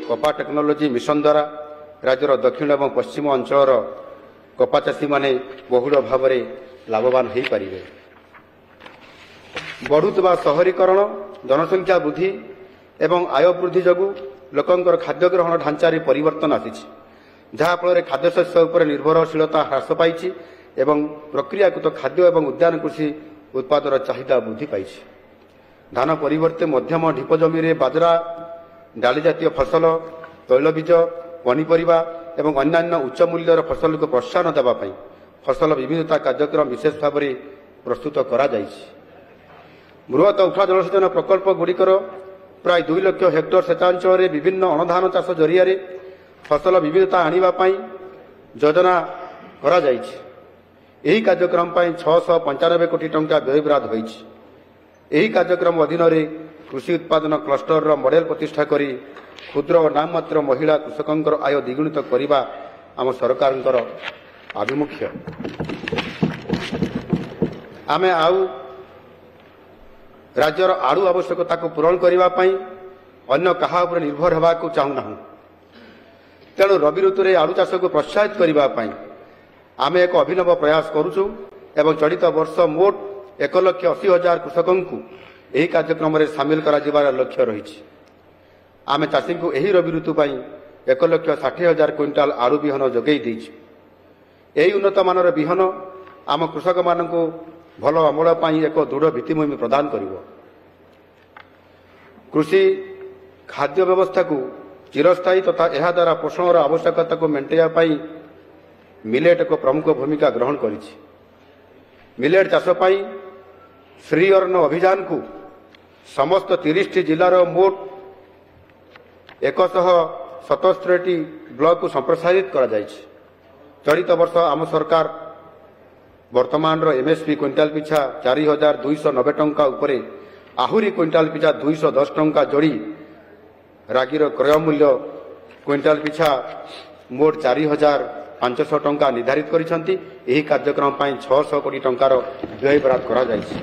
कपा technology mission द्वारा राज्यर दक्षिण और पश्चिम अंचल कपा चाषी माने बहुल भाव में लाभवान हो पारे। बढ़ुवा शहरीकरण जनसंख्या वृद्धि एवं आय वृद्धि जगु लोकंकर खाद्य ग्रहण ढांचारे परिवर्तन आसी जहाँफल खाद्यशस्य उपर निर्भरशीलता ह्रास पाई एवं प्रक्रियाकृत खाद्य एवं उद्यान कृषि उत्पादर चाहिदा वृद्धि पाई। धान परिवर्ते मध्यम ढीप जमी बाजरा डाली जातीय फसल तैलबीज पनीपरिया एवं अन्यान्य उच्च मूल्यर फसल को प्रोत्साहन देवाई फसल विविधता कार्यक्रम विशेष भाव में प्रस्तुत करा जायछि। बृहत उठा जलसेचन प्रकल्प गुड़िकर प्राय 2 लाख हेक्टर सेचांचल विभिन्न अणधान चाष जरिया फसल विविधता आने योजना करा जायछि। एही कार्यक्रम 695 कोटी टंका व्ययबराद होइछि। एही कार्यक्रम अधीन कृषि उत्पादन क्लस्टर मॉडल प्रतिष्ठा करी क्षुद्र और नाममात्र महिला कृषकंकर आय द्विगुणित करने आम सरकार आभिमुख्य। आमे आउ राज्यर आड़ू आवश्यकता को पूरण करने अन्य कहा उपर निर्भर होगा चाहूना। तेणु रबि ऋतु में आड़ू चाष को प्रोत्साहित करने आम एक अभिनव प्रयास करुचु एवं चलित वर्ष मोट 1,80,000 कृषकों को यही कार्यक्रम में सामिल कर लक्ष्य रही। आम चाषी को यही रबि ऋतु 1,60,000 क्विंटाल आड़ू विहन जोगई देइछु। यही उन्नत मानर विहन आम कृषक मान भल अमल एक दृढ़ भित्तिभूमि प्रदान करिवो। कृषि खाद्य व्यवस्था को चिरस्थायी तथा यह द्वारा पोषण आवश्यकता को मेंटेया मिलेट एक प्रमुख भूमिका ग्रहण करिछि। मिलेट चाष श्री अन्न अभियान को समस्त 30 जिलार मोट 177 ब्लॉक को संप्रसारित करा जायछि। चलित वर्ष आम सरकार वर्तमान एमएसपी क्विंटाल पिछा 4,290 टंका उपरे आहुरी क्विंटाल पिछा 210 टंका जोड़ी रागीर क्रय मूल्य क्विंटाल पिछा मोट 4,500 टंका निर्धारित करिसेंती। एही कार्यक्रम 600 कोटी टंकार व्ययबराद करा जायछि।